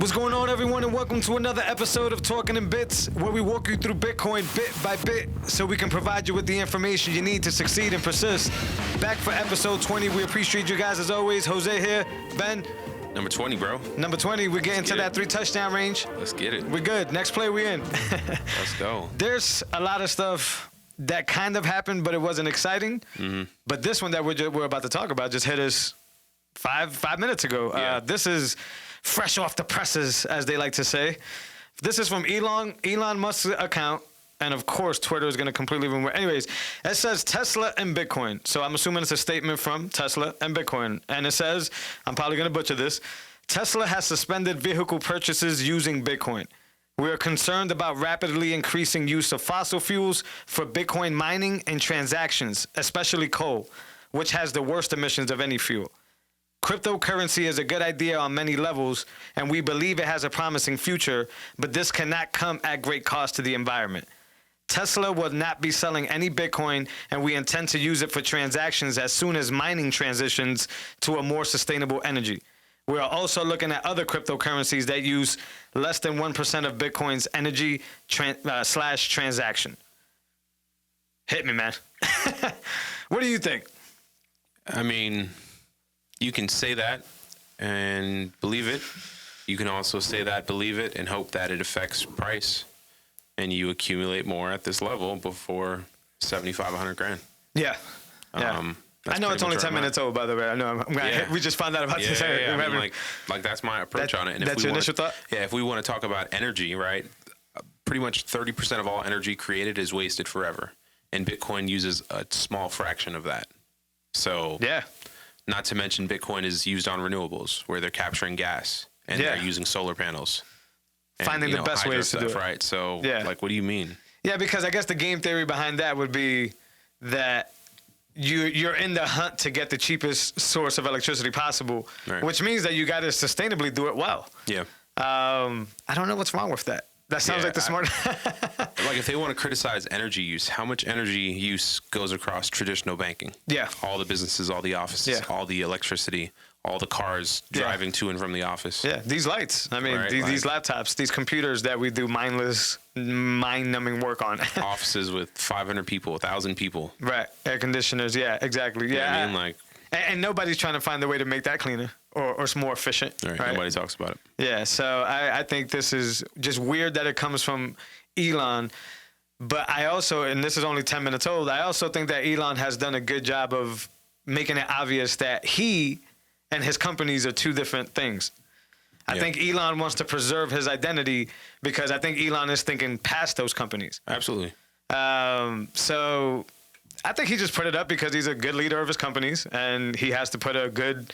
What's going on, everyone, and welcome to another episode of Talking in Bits, where we walk you through Bitcoin bit by bit so we can provide you with the information you need to succeed and persist. Back for episode 20. We appreciate you guys as always. Jose here. Ben. Number 20, bro. Number 20. We're getting to that 3-touchdown range. Let's get it. We're good. Next play, we in. Let's go. There's a lot of stuff that kind of happened, but it wasn't exciting. Mm-hmm. But this one that we're about to talk about just hit us five minutes ago. Yeah. This is fresh off the presses, as they like to say. This is from Elon Musk's account, and of course, Twitter is going to completely ruin it. Anyways, it says Tesla and Bitcoin. So I'm assuming it's a statement from Tesla and Bitcoin. And it says, I'm probably going to butcher this, Tesla has suspended vehicle purchases using Bitcoin. We are concerned about rapidly increasing use of fossil fuels for Bitcoin mining and transactions, especially coal, which has the worst emissions of any fuel. Cryptocurrency is a good idea on many levels, and we believe it has a promising future, but this cannot come at great cost to the environment. Tesla will not be selling any Bitcoin, and we intend to use it for transactions as soon as mining transitions to a more sustainable energy. We are also looking at other cryptocurrencies that use less than 1% of Bitcoin's energy slash transaction. Hit me, man. What do you think? I mean, you can say that and believe it. You can also say that, believe it, and hope that it affects price, and you accumulate more at this level before 75, 100 grand. Yeah. I know it's only 10 minutes old, by the way. I know. We just found out about this. Yeah. I mean, like that's my approach on it. And that's your initial thought? Yeah. If we want to talk about energy, right? Pretty much 30% of all energy created is wasted forever, and Bitcoin uses a small fraction of that. So yeah. Not to mention Bitcoin is used on renewables where they're capturing gas and they're using solar panels. And, finding the best ways to do it. Right. So, like, what do you mean? Yeah, because I guess the game theory behind that would be that you're in the hunt to get the cheapest source of electricity possible, right, which means that you got to sustainably do it well. Yeah. I don't know what's wrong with that. That sounds like the smart. Like, if they want to criticize energy use, how much energy use goes across traditional banking? Yeah. All the businesses, all the offices, all the electricity, all the cars driving to and from the office. Yeah. These lights. I mean, these laptops, these computers that we do mindless, mind-numbing work on. Offices with 500 people, 1,000 people. Right. Air conditioners. Yeah, exactly. Yeah. I mean, like. And nobody's trying to find a way to make that cleaner or more efficient. Right. Nobody talks about it. Yeah. So I think this is just weird that it comes from Elon. But I also, and this is only 10 minutes old, I also think that Elon has done a good job of making it obvious that he and his companies are two different things. I think Elon wants to preserve his identity because I think Elon is thinking past those companies. Absolutely. So I think he just put it up because he's a good leader of his companies and he has to put a good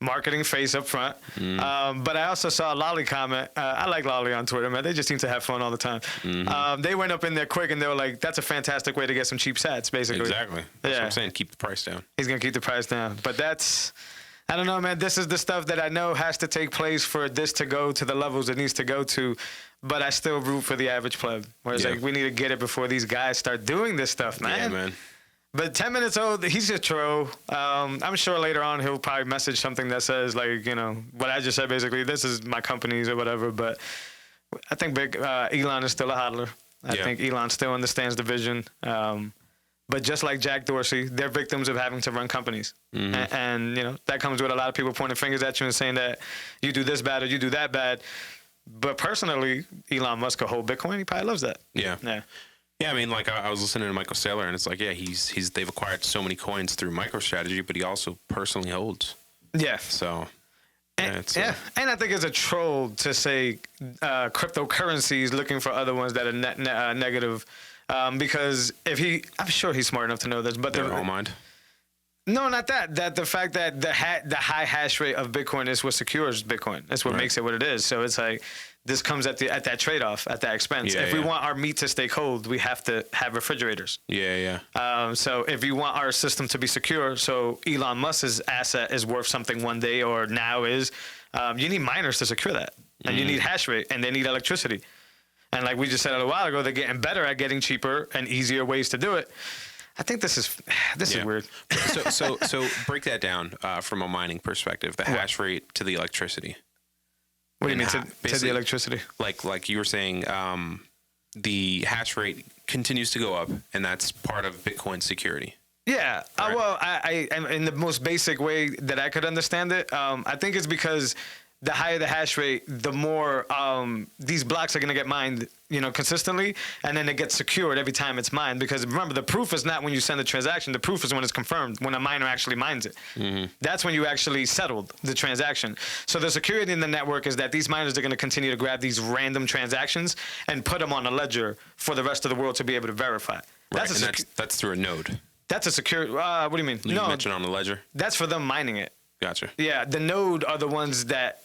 marketing face up front. But I also saw a Lolly comment. I like Lolly on Twitter, man. They just seem to have fun all the time. They went up in there quick and they were like, that's a fantastic way to get some cheap sats, basically. Exactly. That's what I'm saying. Keep the price down. He's going to keep the price down. But that's, I don't know, man. This is the stuff that I know has to take place for this to go to the levels it needs to go to. But I still root for the average pleb. Whereas like, we need to get it before these guys start doing this stuff, man. Yeah, man. But 10 minutes old, he's a troll. I'm sure later on he'll probably message something that says, like, you know, what I just said, basically, this is my company's or whatever. But I think Elon is still a hodler. I think Elon still understands the vision. But just like Jack Dorsey, they're victims of having to run companies. And, you know, that comes with a lot of people pointing fingers at you and saying that you do this bad or you do that bad. But personally, Elon Musk could hold Bitcoin. He probably loves that. Yeah. Yeah, I mean, like I was listening to Michael Saylor, and it's like, they've acquired so many coins through MicroStrategy, but he also personally holds. Yeah. So. And I think it's a troll to say cryptocurrencies looking for other ones that are negative, because I'm sure he's smart enough to know this, but their own mind. No, not that. That the fact that the high hash rate of Bitcoin is what secures Bitcoin. That's what makes it what it is. So it's like this comes at that trade-off, at that expense. If we want our meat to stay cold, we have to have refrigerators. So if you want our system to be secure, so Elon Musk's asset is worth something one day or now is, you need miners to secure that. And you need hash rate, and they need electricity. And like we just said a little while ago, they're getting better at getting cheaper and easier ways to do it. I think this is weird. So break that down from a mining perspective, the hash rate to the electricity. What do you mean to the basically, electricity? Like you were saying, the hash rate continues to go up, and that's part of Bitcoin security. Yeah. Right. Well, I in the most basic way that I could understand it, I think it's because the higher the hash rate, the more these blocks are going to get mined, consistently, and then it gets secured every time it's mined. Because remember, the proof is not when you send a transaction. The proof is when it's confirmed, when a miner actually mines it. Mm-hmm. That's when you actually settled the transaction. So the security in the network is that these miners are going to continue to grab these random transactions and put them on a ledger for the rest of the world to be able to verify. Right, that's through a node. That's a secure. What do you mean? You mentioned on the ledger. That's for them mining it. Gotcha. Yeah, the node are the ones that,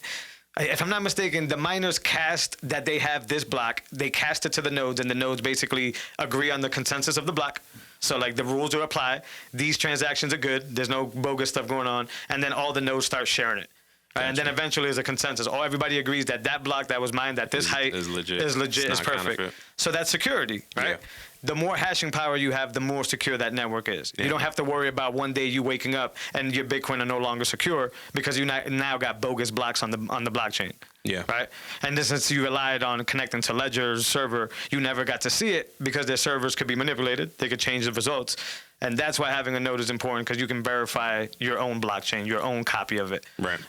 if I'm not mistaken, the miners cast that they have this block. They cast it to the nodes, and the nodes basically agree on the consensus of the block. So like the rules are applied. These transactions are good. There's no bogus stuff going on, and then all the nodes start sharing it. Gotcha. And then eventually there's a consensus. Everybody agrees that that block that was mined at this height is legit. Is perfect. Counterfeit. So that's security, right? Yeah. The more hashing power you have, the more secure that network is. Yeah. You don't have to worry about one day you waking up and your Bitcoin are no longer secure because you now got bogus blocks on the blockchain. Yeah. Right. And since you relied on connecting to Ledger's server, you never got to see it because their servers could be manipulated. They could change the results. And that's why having a node is important, because you can verify your own blockchain, your own copy of it. Right.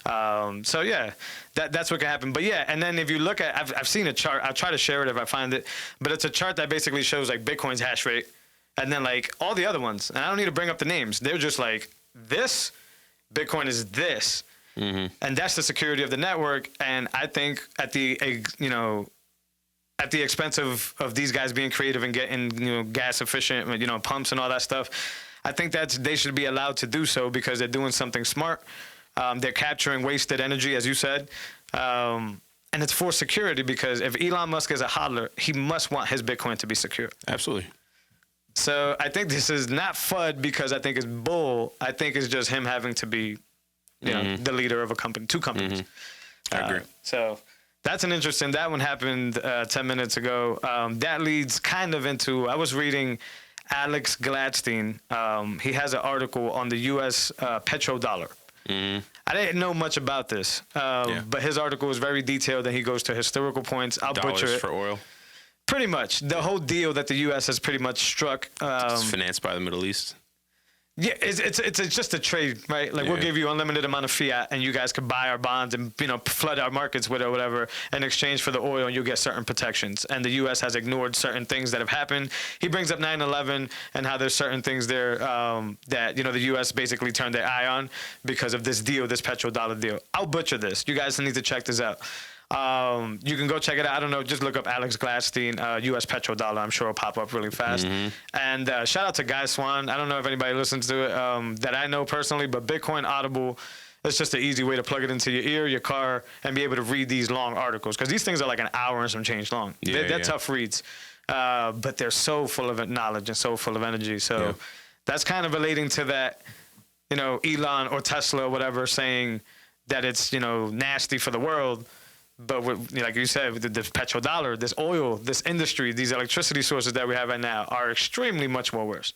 So yeah, that's what can happen. But yeah, and then if you look at, I've seen a chart. I'll try to share it if I find it. But it's a chart that basically shows like Bitcoin's hash rate, and then like all the other ones. And I don't need to bring up the names. They're just like this. Bitcoin is this, and that's the security of the network. And I think at the expense of these guys being creative and getting gas efficient pumps and all that stuff, I think they should be allowed to do so because they're doing something smart. They're capturing wasted energy, as you said, and it's for security, because if Elon Musk is a hodler, he must want his Bitcoin to be secure. Absolutely. So I think this is not FUD because I think it's bull. I think it's just him having to be the leader of a company, two companies. I agree. So that's an interesting. That one happened 10 minutes ago. That leads kind of into. I was reading Alex Gladstein. He has an article on the U.S. petrodollar. I didn't know much about this, but his article is very detailed, and he goes to historical points. I'll butcher it. For oil. Pretty much the whole deal that the U.S. has pretty much struck. It's financed by the Middle East. Yeah, it's just a trade, right? Like we'll give you unlimited amount of fiat, and you guys could buy our bonds and flood our markets with it or whatever in exchange for the oil, and you'll get certain protections. And the U.S. has ignored certain things that have happened. He brings up 9/11 and how there's certain things there that the U.S. basically turned their eye on because of this deal, this petrodollar deal. I'll butcher this. You guys need to check this out. You can go check it out. I don't know. Just look up Alex Gladstein, U.S. petrodollar. I'm sure it'll pop up really fast. And shout out to Guy Swan. I don't know if anybody listens to it that I know personally, but Bitcoin Audible is just an easy way to plug it into your ear, your car, and be able to read these long articles, because these things are like an hour and some change long. They're tough reads, but they're so full of knowledge and so full of energy. So that's kind of relating to that, Elon or Tesla or whatever saying that it's, nasty for the world. But like you said, the petrodollar, this oil, this industry, these electricity sources that we have right now are extremely much more worse.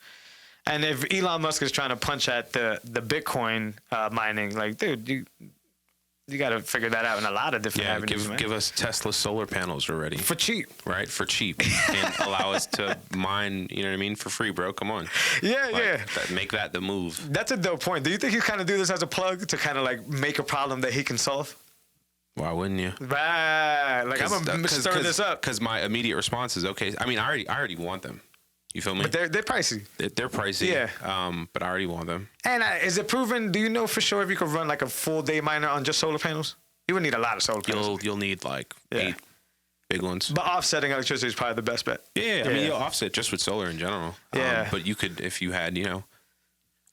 And if Elon Musk is trying to punch at the Bitcoin mining, like, dude, you got to figure that out in a lot of different avenues. Give us Tesla solar panels already. For cheap. Right? For cheap. And allow us to mine, for free, bro. Come on. Yeah. Make that the move. That's a dope point. Do you think he's kind of do this as a plug to kind of like make a problem that he can solve? Why wouldn't you? Right. Like, I'm going to stir this up. Because my immediate response is, okay, I mean, I already want them. You feel me? But they're pricey. They're pricey. Yeah. But I already want them. And is it proven, do you know for sure if you could run like a full day miner on just solar panels? You would need a lot of solar panels. You'll need like 8 big ones. But offsetting electricity is probably the best bet. Yeah. I mean, you'll offset just with solar in general. Yeah. But you could, if you had,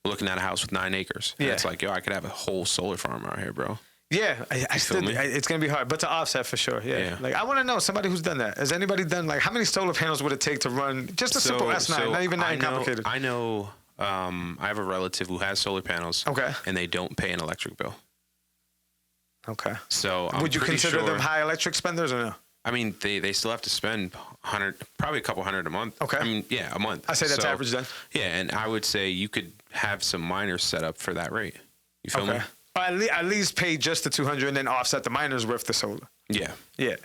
looking at a house with 9 acres. Yeah. It's like, I could have a whole solar farm out here, bro. Yeah, it's going to be hard, but to offset for sure. Yeah. Like, I want to know somebody who's done that. Has anybody done, like, how many solar panels would it take to run just a simple S9, not even that complicated? I know, I have a relative who has solar panels. Okay. And they don't pay an electric bill. Okay. So would you consider them high electric spenders or no? I mean, they still have to spend probably a couple $100 a month. Okay. I mean, a month. I say that's average then. Yeah, and I would say you could have some miners set up for that rate. You feel me? Or at least pay just the 200 and then offset the miners with the solar. Yeah. Yeah.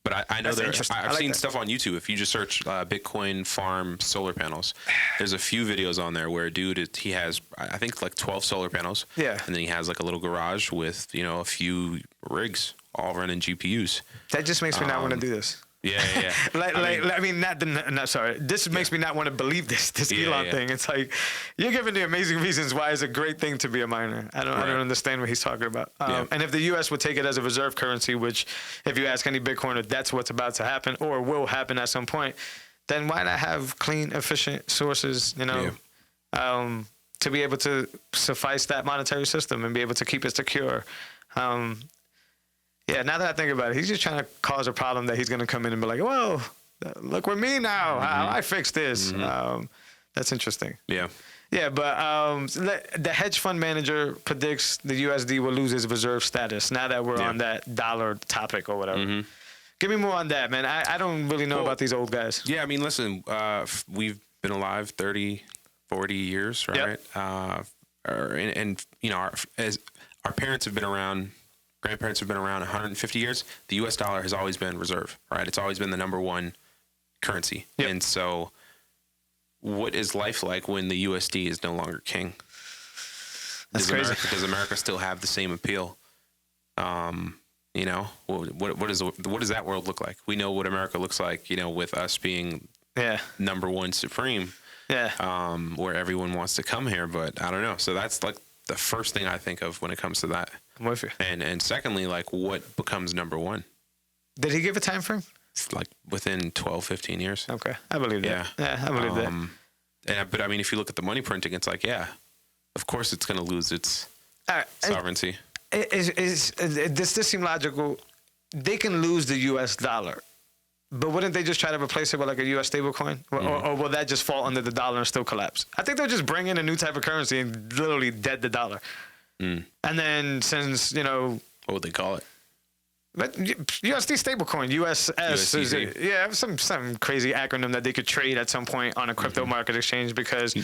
But I know That's I've like seen that. stuff on YouTube. If you just search Bitcoin farm solar panels, there's a few videos on there where a dude, he has, I think, like 12 solar panels. Yeah. And then he has like a little garage with, a few rigs all running GPUs. That just makes me not want to do this. Yeah. This makes me not want to believe this Elon thing. It's like, you're giving the amazing reasons why it's a great thing to be a miner. I don't understand what he's talking about. And if the U.S. would take it as a reserve currency, which if you ask any Bitcoiner, that's what's about to happen or will happen at some point, then why not have clean, efficient sources, to be able to suffice that monetary system and be able to keep it secure? Yeah, now that I think about it, he's just trying to cause a problem that he's going to come in and be like, well, look with me now. How I fixed this. That's interesting. Yeah. Yeah, but the hedge fund manager predicts the USD will lose its reserve status now that we're on that dollar topic or whatever. Give me more on that, man. I don't really know about these old guys. Yeah, I mean, listen, we've been alive 30, 40 years, right? Yep. As our parents have been around, grandparents have been around 150 years, the U.S. dollar has always been reserve, right? It's always been the number one currency. Yep. And so what is life like when the USD is no longer king? That's crazy. Does America still have the same appeal? What does that world look like? We know what America looks like, with us being number one supreme, where everyone wants to come here, but I don't know. So that's like the first thing I think of when it comes to that. I'm with you. And secondly, like, what becomes number one? Did he give a time frame? It's like within 12, 15 years. Okay, I believe that. Yeah, I believe that. But I mean, if you look at the money printing, it's like, of course it's going to lose its sovereignty. Does this seem logical? They can lose the U.S. dollar, but wouldn't they just try to replace it with like a U.S. stablecoin? Or will that just fall under the dollar and still collapse? I think they'll just bring in a new type of currency and literally dead the dollar. And then since, what would they call it? But USD stablecoin, USS, some crazy acronym that they could trade at some point on a crypto market exchange because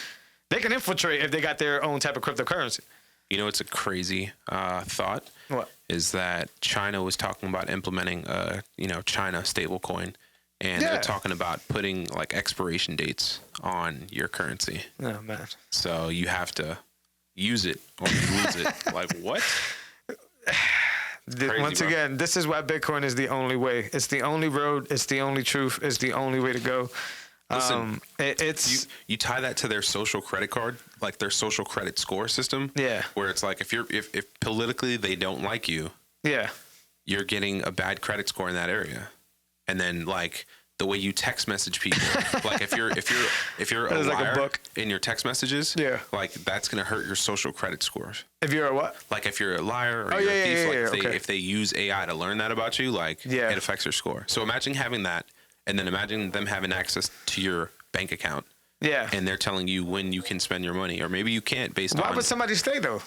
they can infiltrate if they got their own type of cryptocurrency. It's a crazy thought. What? Is that China was talking about implementing China stablecoin, and they're talking about putting like expiration dates on your currency. Oh man! So you have to use it or you lose it. Like what? Once again, this is why Bitcoin is the only way. It's the only road. It's the only truth. It's the only way to go. Listen, you tie that to their social credit card, like their social credit score system. Yeah. Where it's like if politically they don't like you, you're getting a bad credit score in that area, and then like the way you text message people, like if you're a liar like a book in your text messages, like that's gonna hurt your social credit scores. If you're a what? Like if you're a liar or you're a thief, if they use AI to learn that about you, like it affects your score. So imagine having that, and then imagine them having access to your bank account. Yeah. And they're telling you when you can spend your money, or maybe you can't based on. Why would somebody stay though?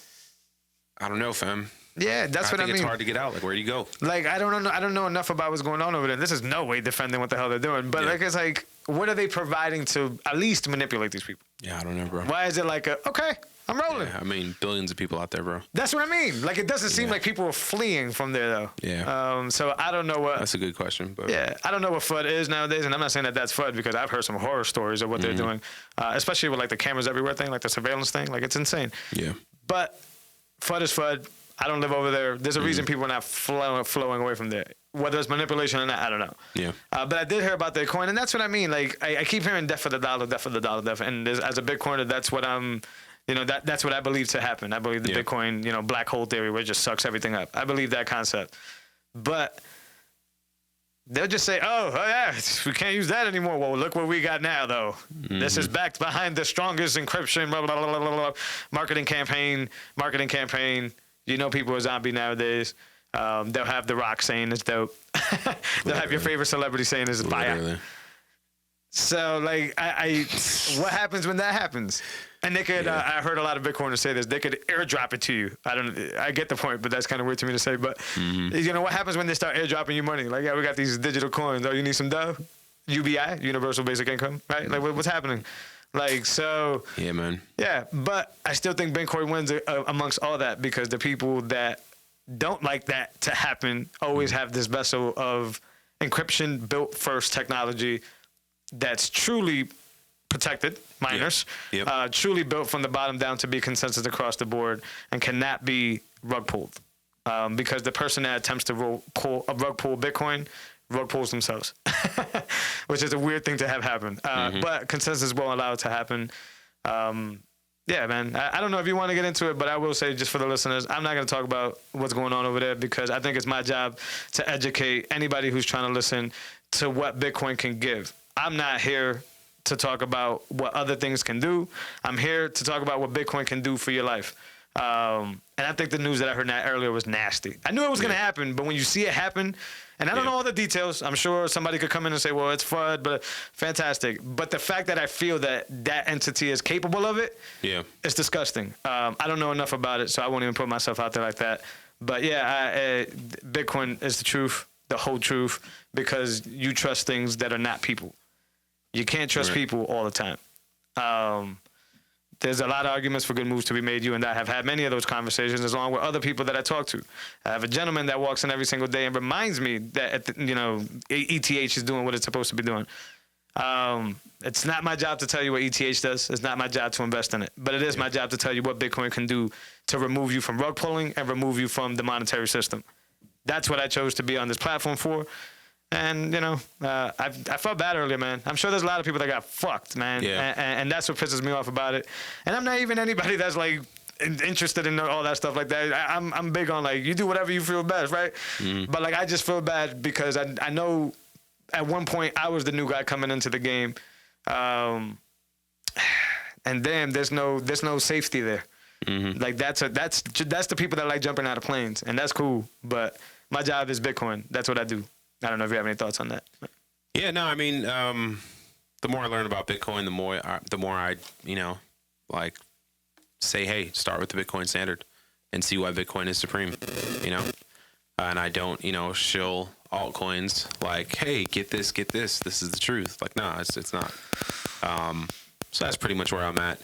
I don't know, fam. Yeah, that's what I mean. It's hard to get out. Like, where do you go? Like, I don't know enough about what's going on over there. This is no way defending what the hell they're doing. But like, it's like, what are they providing to at least manipulate these people? Yeah, I don't know, bro. Why is it like okay, I'm rolling? Yeah, I mean, billions of people out there, bro. That's what I mean. Like, it doesn't seem like people are fleeing from there though. Yeah. So I don't know what. That's a good question, but I don't know what FUD is nowadays, and I'm not saying that that's FUD because I've heard some horror stories of what they're doing, especially with like the cameras everywhere thing, like the surveillance thing. Like, it's insane. Yeah. But FUD is FUD. I don't live over there. There's a reason people are not flowing away from there. Whether it's manipulation or not, I don't know. Yeah. But I did hear about the coin, and that's what I mean. Like, I keep hearing death for the dollar, death for the dollar, death. And as a Bitcoiner, that's what I'm, that's what I believe to happen. I believe the Bitcoin, black hole theory where it just sucks everything up. I believe that concept. But they'll just say, oh yeah, we can't use that anymore. Well, look what we got now, though. This is backed behind the strongest encryption, blah, blah, blah, blah, blah, marketing campaign. People are zombie nowadays. They'll have The Rock saying it's dope. They'll have your favorite celebrity saying it's fire. So, like, what happens when that happens? And they could, I heard a lot of Bitcoiners say this, they could airdrop it to you. I get the point, but that's kind of weird to me to say. But, what happens when they start airdropping you money? Like, we got these digital coins. Oh, you need some dough? UBI, Universal Basic Income, right? Like, what's happening? Like, so. Yeah, man. Yeah, but I still think Bitcoin wins amongst all that because the people that don't like that to happen always have this vessel of encryption built first technology that's truly protected miners, truly built from the bottom down to be consensus across the board and cannot be rug pulled. Because the person that attempts to rug pull Bitcoin rug pulls themselves, which is a weird thing to have happen. But consensus won't allow it to happen. Yeah, man. I don't know if you want to get into it, but I will say just for the listeners, I'm not going to talk about what's going on over there because I think it's my job to educate anybody who's trying to listen to what Bitcoin can give. I'm not here to talk about what other things can do. I'm here to talk about what Bitcoin can do for your life. And I think the news that I heard earlier was nasty. I knew it was going to happen, but when you see it happen, and I don't know all the details. I'm sure somebody could come in and say, well, it's FUD, but fantastic. But the fact that I feel that entity is capable of it, it's disgusting. I don't know enough about it, so I won't even put myself out there like that. But yeah, Bitcoin is the truth, the whole truth, because you trust things that are not people. You can't trust people all the time. There's a lot of arguments for good moves to be made. You and I have had many of those conversations along with other people that I talk to. I have a gentleman that walks in every single day and reminds me that, ETH is doing what it's supposed to be doing. It's not my job to tell you what ETH does. It's not my job to invest in it. But it is my job to tell you what Bitcoin can do to remove you from rug pulling and remove you from the monetary system. That's what I chose to be on this platform for. And, I felt bad earlier, man. I'm sure there's a lot of people that got fucked, man. Yeah. And that's what pisses me off about it. And I'm not even anybody that's, like, interested in all that stuff like that. I'm big on, like, you do whatever you feel best, right? But, like, I just feel bad because I know at one point I was the new guy coming into the game. And damn, there's no safety there. Like, that's the people that like jumping out of planes. And that's cool. But my job is Bitcoin. That's what I do. I don't know if you have any thoughts on that. Yeah, no, I mean, the more I learn about Bitcoin, the more I, say, hey, start with the Bitcoin standard and see why Bitcoin is supreme, and I don't, shill altcoins like, hey, get this, this is the truth. Like, no, it's not. So that's pretty much where I'm at.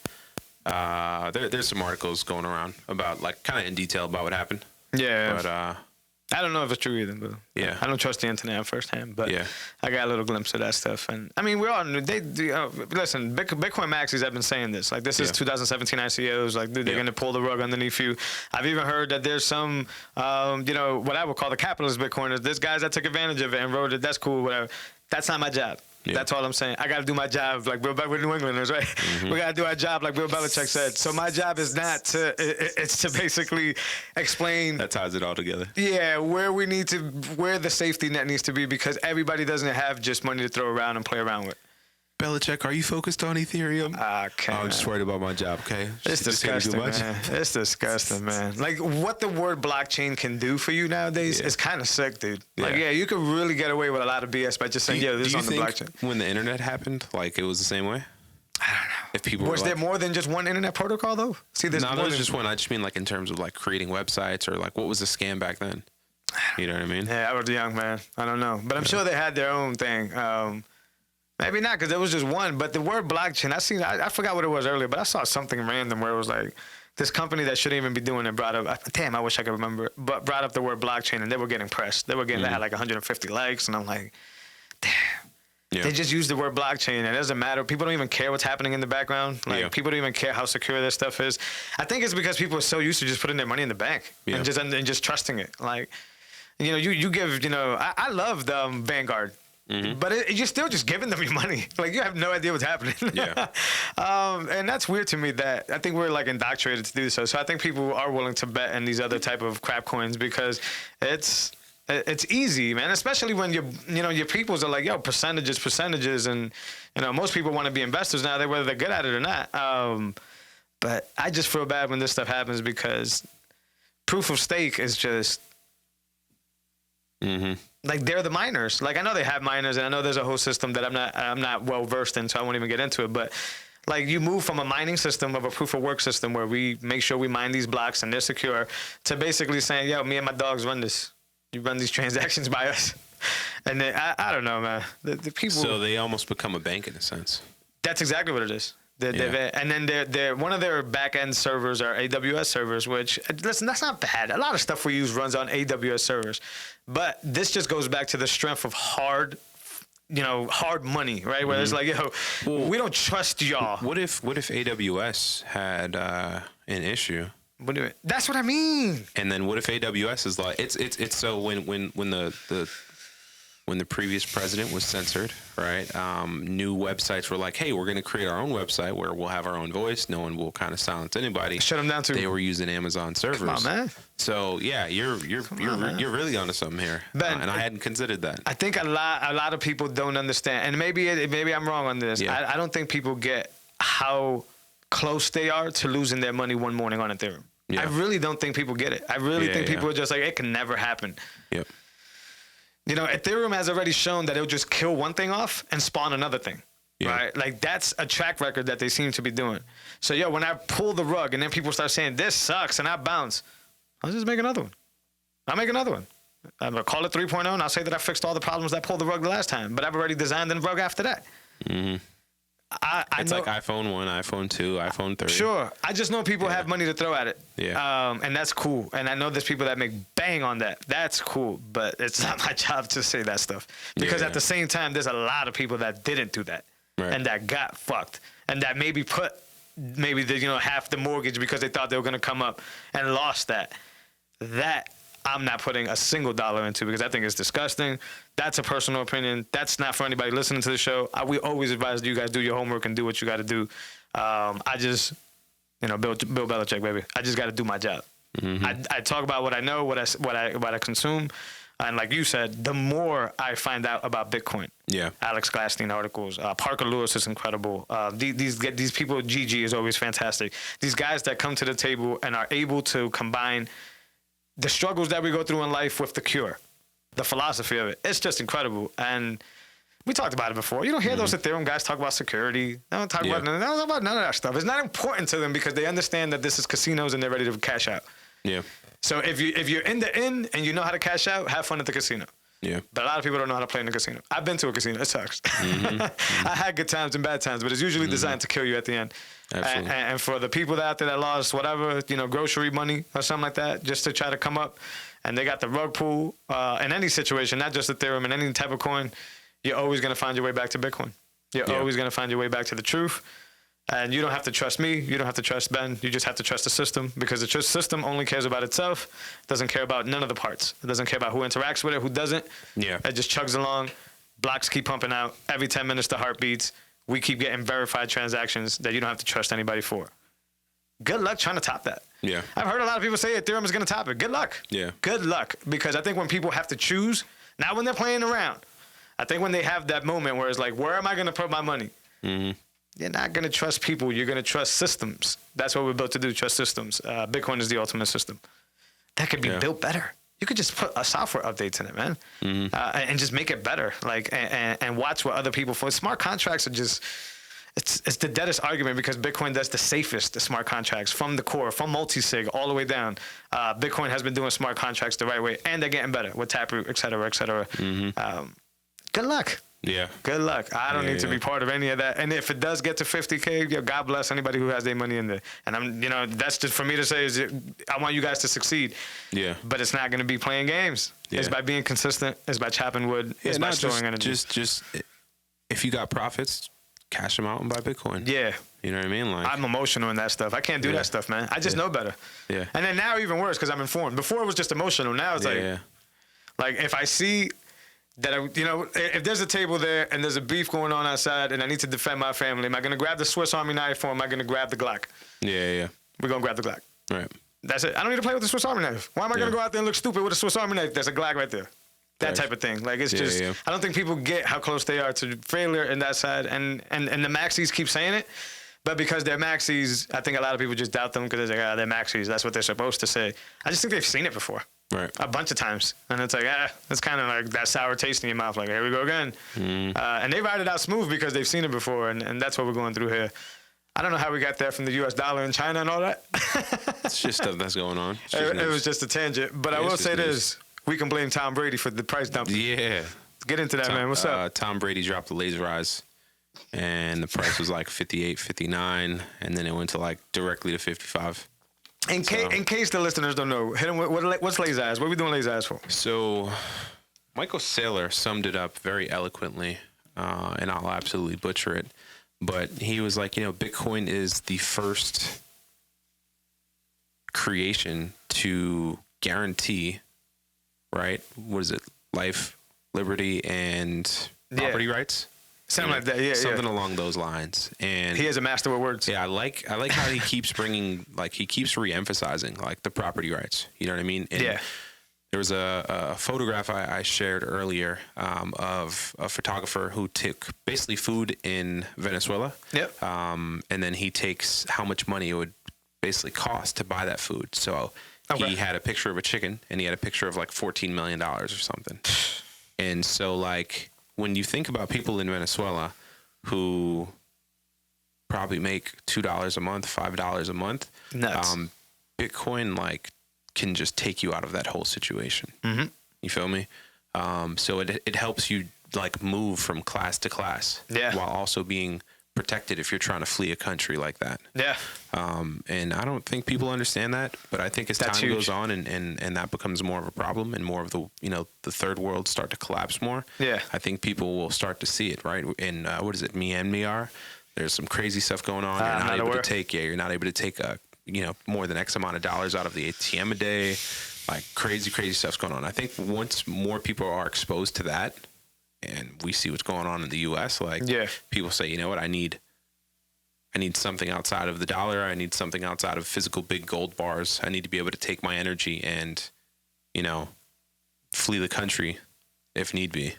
There's some articles going around about, like, kind of in detail about what happened. Yeah. But, I don't know if it's true either, but I don't trust the internet firsthand. But I got a little glimpse of that stuff, and I mean, we're all listen. Bitcoin maxis have been saying this. Like, this is 2017 ICOs. Like, they're going to pull the rug underneath you. I've even heard that there's some, what I would call the capitalist Bitcoiners. There's guys that took advantage of it and wrote it. That's cool, whatever. That's not my job. Yeah. That's all I'm saying. I got to do my job like Bill Belichick. We're New Englanders, right? We got to do our job like Bill Belichick said. So my job is not to, it's to basically explain. That ties it all together. Yeah, where the safety net needs to be, because everybody doesn't have just money to throw around and play around with. Belichick, are you focused on Ethereum? Okay, I'm just worried about my job, okay? It's disgusting, man. It's disgusting, man. Like, what the word blockchain can do for you nowadays is kind of sick, dude. Like, you could really get away with a lot of BS by just saying, this is on the blockchain. When the internet happened, like, it was the same way? I don't know. If people was there more than just one internet protocol, though? See, there's no, there's just one. I just mean, like, in terms of, like, creating websites, or, like, what was the scam back then? You know what I mean? Yeah, I was young, man. I don't know. But I'm sure they had their own thing. Maybe not, because it was just one. But the word blockchain, I forgot what it was earlier, but I saw something random where it was like this company that shouldn't even be doing it brought up. Damn, I wish I could remember it. But brought up the word blockchain, and they were getting pressed. They had like 150 likes, and I'm like, damn. Yeah. They just use the word blockchain, and it doesn't matter. People don't even care what's happening in the background. Like, people don't even care how secure this stuff is. I think it's because people are so used to just putting their money in the bank and just trusting it. Like, you give, I love the Vanguard. But you're still just giving them your money. Like, you have no idea what's happening. And that's weird to me that I think we're, like, indoctrinated to do so. So I think people are willing to bet in these other type of crap coins because it's easy, man. Especially when your peoples are like, percentages. And, most people want to be investors now, whether they're good at it or not. But I just feel bad when this stuff happens because proof of stake is just... Like, they're the miners. Like, I know they have miners, and I know there's a whole system that I'm not well versed in, so I won't even get into it. But, like, you move from a mining system of a proof of work system where we make sure we mine these blocks and they're secure, to basically saying, me and my dogs run this. You run these transactions by us. And then, I don't know, man. The people. So they almost become a bank in a sense. That's exactly what it is. And then they're one of their back end servers are AWS servers, which listen, that's not bad. A lot of stuff we use runs on AWS servers, but this just goes back to the strength of hard money, right? Where it's like, we don't trust y'all. What if AWS had an issue? That's what I mean. And then what if AWS is like it's so when the previous president was censored, right? New websites were like, hey, we're going to create our own website where we'll have our own voice. No one will kind of silence anybody. Shut them down too. They were using Amazon servers. Come on, man. So yeah, you're really onto something here, Ben, and I hadn't considered that. I think a lot of people don't understand, and maybe I'm wrong on this. Yeah. I don't think people get how close they are to losing their money one morning on Ethereum. Yeah. I really don't think people get it. I really think people are just like, it can never happen. Yep. Ethereum has already shown that it'll just kill one thing off and spawn another thing, right? Like, that's a track record that they seem to be doing. So, when I pull the rug and then people start saying, this sucks, and I bounce, I'll just make another one. I'll make another one. I'm going to call it 3.0, and I'll say that I fixed all the problems that pulled the rug the last time, but I've already designed the rug after that. Mm-hmm. It's like iPhone 1, iPhone 2, iPhone 3. Sure. I just know people have money to throw at it. Yeah. And that's cool. And I know there's people that make bang on that. That's cool. But it's not my job to say that stuff. Because at the same time, there's a lot of people that didn't do that. Right. And that got fucked. And that maybe put half the mortgage because they thought they were going to come up and lost that. That I'm not putting a single dollar into because I think it's disgusting. That's a personal opinion. That's not for anybody listening to the show. We always advise you guys do your homework and do what you got to do. I just, Bill Belichick, baby. I just got to do my job. Mm-hmm. I talk about what I know, what I consume, and like you said, the more I find out about Bitcoin. Yeah. Alex Gladstein articles. Parker Lewis is incredible. These people, GG is always fantastic. These guys that come to the table and are able to combine the struggles that we go through in life with the cure, the philosophy of it. It's just incredible. And we talked about it before. You don't hear those Ethereum guys talk about security. They don't talk about none of that stuff. It's not important to them because they understand that this is casinos and they're ready to cash out. Yeah. So if you're in the inn and you know how to cash out, have fun at the casino. Yeah. But a lot of people don't know how to play in the casino. I've been to a casino. It sucks. Mm-hmm. I had good times and bad times, but it's usually designed to kill you at the end. Absolutely. And for the people out there that lost whatever, grocery money or something like that, just to try to come up, and they got the rug pull in any situation, not just Ethereum, in any type of coin, you're always going to find your way back to Bitcoin. You're always going to find your way back to the truth. And you don't have to trust me. You don't have to trust Ben. You just have to trust the system because the system only cares about itself. It doesn't care about none of the parts. It doesn't care about who interacts with it, who doesn't. Yeah. It just chugs along. Blocks keep pumping out. Every 10 minutes, the heart beats. We keep getting verified transactions that you don't have to trust anybody for. Good luck trying to top that. Yeah. I've heard a lot of people say Ethereum is going to top it. Good luck. Yeah. Good luck. Because I think when people have to choose, not when they're playing around, I think when they have that moment where it's like, where am I going to put my money? Mm-hmm. You're not going to trust people. You're going to trust systems. That's what we're built to do, trust systems. Bitcoin is the ultimate system. That could be built better. You could just put a software updates in it, man, and just make it better. And watch what other people for. Smart contracts are just, it's the deadest argument because Bitcoin does the safest smart contracts from the core, from multi-sig all the way down. Bitcoin has been doing smart contracts the right way, and they're getting better with Taproot, et cetera, et cetera. Good luck. Yeah. Good luck. I don't need to be part of any of that. And if it does get to 50K, God bless anybody who has their money in there. And I'm, that's just for me to say is I want you guys to succeed. Yeah. But it's not going to be playing games. Yeah. It's by being consistent. It's by chopping wood. It's by storing energy. Just if you got profits, cash them out and buy Bitcoin. Yeah. You know what I mean? Like, I'm emotional in that stuff. I can't do that stuff, man. I just know better. Yeah. And then now even worse because I'm informed. Before it was just emotional. Now it's like if I see that if there's a table there and there's a beef going on outside and I need to defend my family, am I going to grab the Swiss Army knife or am I going to grab the Glock? Yeah. We're going to grab the Glock. Right. That's it. I don't need to play with the Swiss Army knife. Why am I going to go out there and look stupid with a Swiss Army knife? There's a Glock right there. That type of thing. Like, it's just, I don't think people get how close they are to failure in that side. And the maxis keep saying it. But because they're maxis, I think a lot of people just doubt them because they're like, they're maxis. That's what they're supposed to say. I just think they've seen it before. Right. A bunch of times. And it's like, it's kind of like that sour taste in your mouth. Like, here we go again. And they ride it out smooth because they've seen it before. And that's what we're going through here. I don't know how we got there from the U.S. dollar in China and all that. It's just stuff that's going on. It was just a tangent. But I will say this. We can blame Tom Brady for the price dumping. Yeah. Let's get into that, man. What's up? Tom Brady dropped the laser eyes and the price was like 58, 59, and then it went to like directly to 55. In case the listeners don't know, hit them with what's laser eyes? What are we doing laser eyes for? So Michael Saylor summed it up very eloquently, and I'll absolutely butcher it. But he was like, Bitcoin is the first creation to guarantee, right? What is it? Life, liberty, and property rights? Something like that, yeah. Something along those lines. And he is a master with words. Yeah, I like how he keeps bringing, he keeps re-emphasizing, the property rights. You know what I mean? And there was a photograph I shared earlier of a photographer who took basically food in Venezuela. Yep. And then he takes how much money it would basically cost to buy that food. So he had a picture of a chicken, and he had a picture of $14 million or something. And so when you think about people in Venezuela who probably make $2 a month, $5 a month, nuts. Bitcoin can just take you out of that whole situation. Mm-hmm. You feel me? So it helps you move from class to class, while also being protected if you're trying to flee a country like that. Yeah. And I don't think people understand that, but I think as time goes on and that becomes more of a problem and more of the the third world start to collapse more. Yeah. I think people will start to see it, right? In what is it, Myanmar? There's some crazy stuff going on. You're not able to take more than X amount of dollars out of the ATM a day. Crazy stuff's going on. I think once more people are exposed to that, and we see what's going on in the U.S., people say, you know what, I need something outside of the dollar. I need something outside of physical big gold bars. I need to be able to take my energy and, flee the country if need be.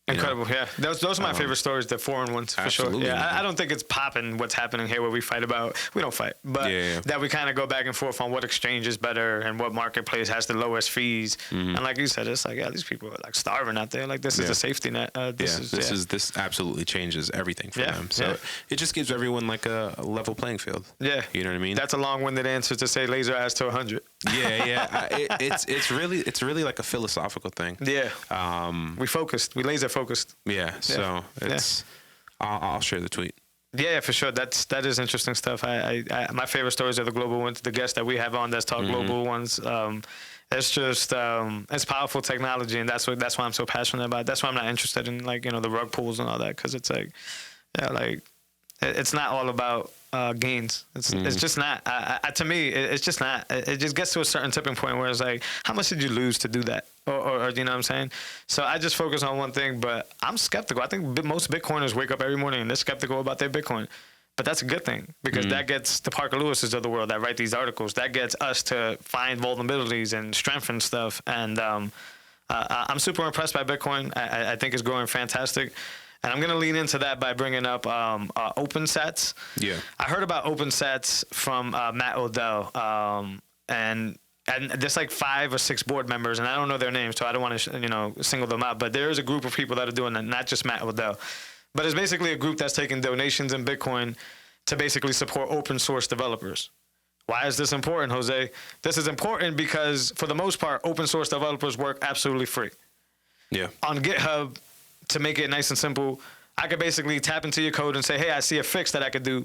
Incredible, yeah. Those are my favorite stories, the foreign ones, for sure. Yeah, I don't think it's popping what's happening here where we fight about. We don't fight, but that we kind of go back and forth on what exchange is better and what marketplace has the lowest fees. Mm-hmm. And like you said, it's these people are starving out there. This is a safety net. This absolutely changes everything for them. So it just gives everyone a level playing field. Yeah, you know what I mean. That's a long-winded answer to say laser eyes to 100. Yeah. It's really a philosophical thing. Yeah. We focused. We laser focused. Yeah. So it's. I'll share the tweet. Yeah, for sure. That is interesting stuff. I my favorite stories are the global ones. The guests that we have on that's talk global ones. It's just it's powerful technology, and that's why I'm so passionate about it. That's why I'm not interested in the rug pulls and all that, because it's it's not all about gains. It's just not. To me, it's just not. It just gets to a certain tipping point where it's how much did you lose to do that? Or you know what I'm saying? So I just focus on one thing, but I'm skeptical. I think most Bitcoiners wake up every morning and they're skeptical about their Bitcoin. But that's a good thing, because that gets the Parker Lewises of the world that write these articles. That gets us to find vulnerabilities and strengthen stuff. And I'm super impressed by Bitcoin. I think it's growing fantastic. And I'm going to lean into that by bringing up OpenSats. Yeah. I heard about OpenSats from Matt Odell. And there's 5 or 6 board members, and I don't know their names, so I don't want to single them out. But there is a group of people that are doing that, not just Matt Odell. But it's basically a group that's taking donations in Bitcoin to basically support open source developers. Why is this important, Jose? This is important because, for the most part, open source developers work absolutely free. Yeah. On GitHub, to make it nice and simple, I could basically tap into your code and say, hey, I see a fix that I could do.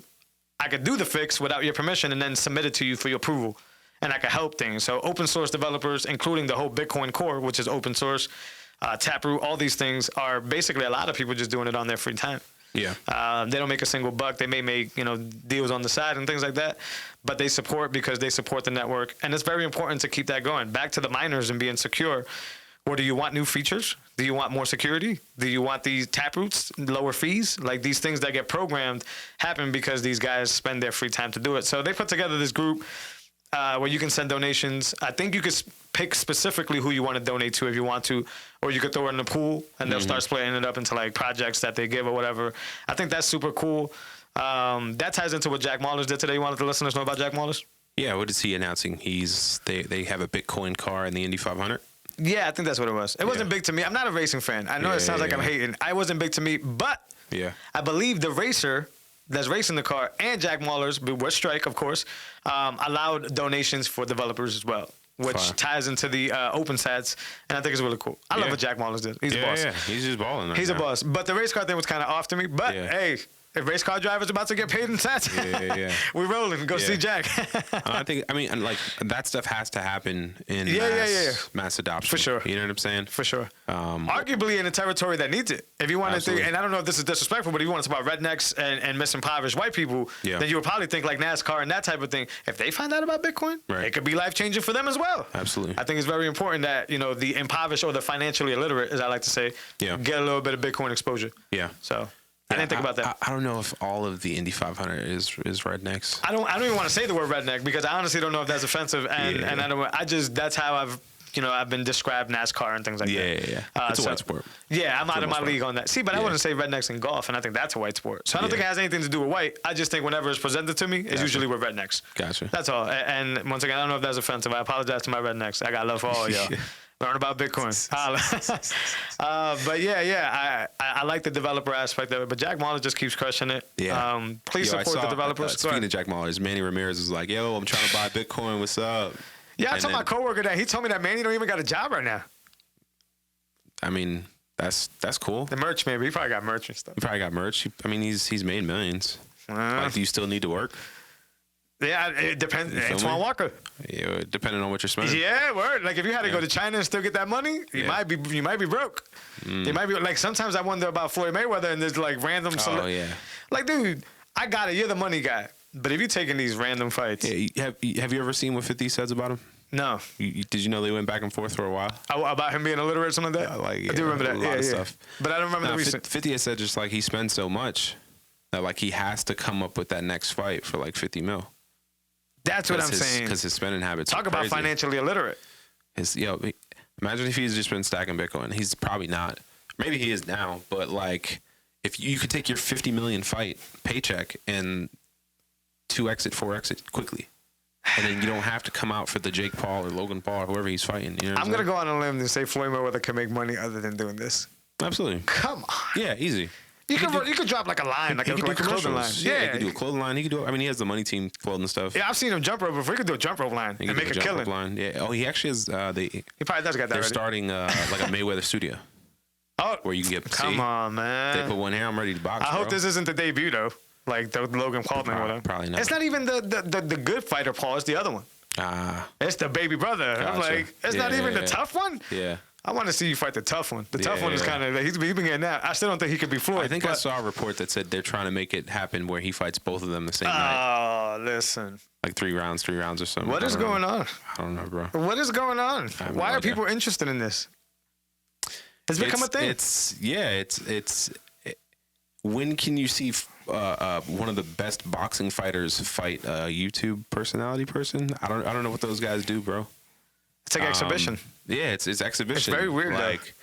I could do the fix without your permission and then submit it to you for your approval. And I could help things. So open source developers, including the whole Bitcoin core, which is open source, Taproot, all these things are basically a lot of people just doing it on their free time. Yeah. They don't make a single buck. They may make, deals on the side and things like that, but they support because they support the network. And it's very important to keep that going. Back to the miners and being secure. Or do you want new features? Do you want more security? Do you want these Taproots, lower fees? These things that get programmed happen because these guys spend their free time to do it. So they put together this group where you can send donations. I think you could pick specifically who you want to donate to if you want to, or you could throw it in a pool and they'll start splitting it up into projects that they give or whatever. I think that's super cool. That ties into what Jack Mallers did today. You wanted the listeners know about Jack Mallers? Yeah, what is he announcing? They have a Bitcoin car in the Indy 500? Yeah, I think that's what it was. It wasn't big to me. I'm not a racing fan. I know it sounds like I'm hating. I wasn't big to me, but I believe the racer that's racing the car and Jack Mallers, with Strike, of course, allowed donations for developers as well, which ties into the OpenSats, and I think it's really cool. I love what Jack Mallers did. He's a boss. Yeah, he's just balling. He's a boss. But the race car thing was kind of off to me. But hey, If race car drivers about to get paid in stats, Yeah. we rolling. Go see Jack. I mean, like that stuff has to happen in mass adoption. For sure. You know what I'm saying? For sure. Arguably in a territory that needs it. If you want to think, and I don't know if this is disrespectful, but if you want to talk about rednecks and misimpoverished white people, then you would probably think like NASCAR and that type of thing. If they find out about Bitcoin, it could be life changing for them as well. Absolutely. I think it's very important that the impoverished or the financially illiterate, as I like to say, get a little bit of Bitcoin exposure. Yeah. So. I didn't think about that. I don't know if all of the Indy 500 is rednecks. I don't even want to say the word redneck because I honestly don't know if that's offensive, and I don't. That's how I've been described NASCAR and things like that. Yeah. It's a white sport. Yeah, I'm out of my league on that. See, but I wouldn't say rednecks in golf, and I think that's a white sport. So I don't think it has anything to do with white. I just think whenever it's presented to me, it's usually with rednecks. Gotcha. That's all. And once again, I don't know if that's offensive. I apologize to my rednecks. I got love for all y'all. Learn about Bitcoin. But I like the developer aspect of it. But Jack Mahler just keeps crushing it. Yeah. Please support the developers. Speaking of Jack Mahler, Manny Ramirez was like, "Yo, I'm trying to buy Bitcoin. What's up?" Yeah, I told my coworker that. He told me that Manny don't even got a job right now. I mean, that's cool. The merch, maybe. He probably got merch and stuff. He probably got merch. He's made millions. Like, do you still need to work? Yeah, it depends. Antoine Walker. Yeah, depending on what you're spending. Yeah, word. Like if you had to go to China and still get that money, you might be broke. You might be like. Sometimes I wonder about Floyd Mayweather and there's like random. Like, dude, I got it. You're the money guy. But if you're taking these random fights, have you ever seen what 50 says about him? No. Did you know they went back and forth for a while? About him being illiterate or something like that? I do remember that. A lot of stuff. But I don't remember the recent. 50 has said just like he spends so much that like he has to come up with that next fight for like 50 mil. That's what I'm saying. Because his spending habits. Talk about financially illiterate. Imagine if he's just been stacking Bitcoin. He's probably not. Maybe he is now, but like, if you could take your 50 million fight paycheck and 2x it, 4x it quickly, and then you don't have to come out for the Jake Paul or Logan Paul or whoever he's fighting. You know I'm gonna go on a limb and say Floyd Mayweather can make money other than doing this. Absolutely. Come on. Yeah, easy. You could drop like a line, like a clothing line. Yeah, he could do a clothing line. He could do. I mean, he has the money team clothing stuff. Yeah, I've seen him jump rope before. He could do a jump rope line and make a killing. Line. Yeah. Oh, he actually has. He probably does got that. They're starting like a Mayweather studio. Oh, where you can get. Come on, man. They put one here. I'm ready to box. I hope this isn't the debut though, like the Logan Paul thing. Probably not. It's not even the good fighter Paul. It's the other one. It's the baby brother. Gotcha. I'm like, it's not even the tough one. Yeah. I want to see you fight the tough one. The tough one is kind of he's been getting that. I still don't think he could be Floyd. I think I saw a report that said they're trying to make it happen where he fights both of them the same night. Oh, listen. Like 3 rounds or something. What is going on? I don't know, bro. What is going on? Why are people interested in this? It's become a thing. When can you see one of the best boxing fighters fight a YouTube personality person? I don't know what those guys do, bro. It's like exhibition. Yeah, it's exhibition. It's very weird, like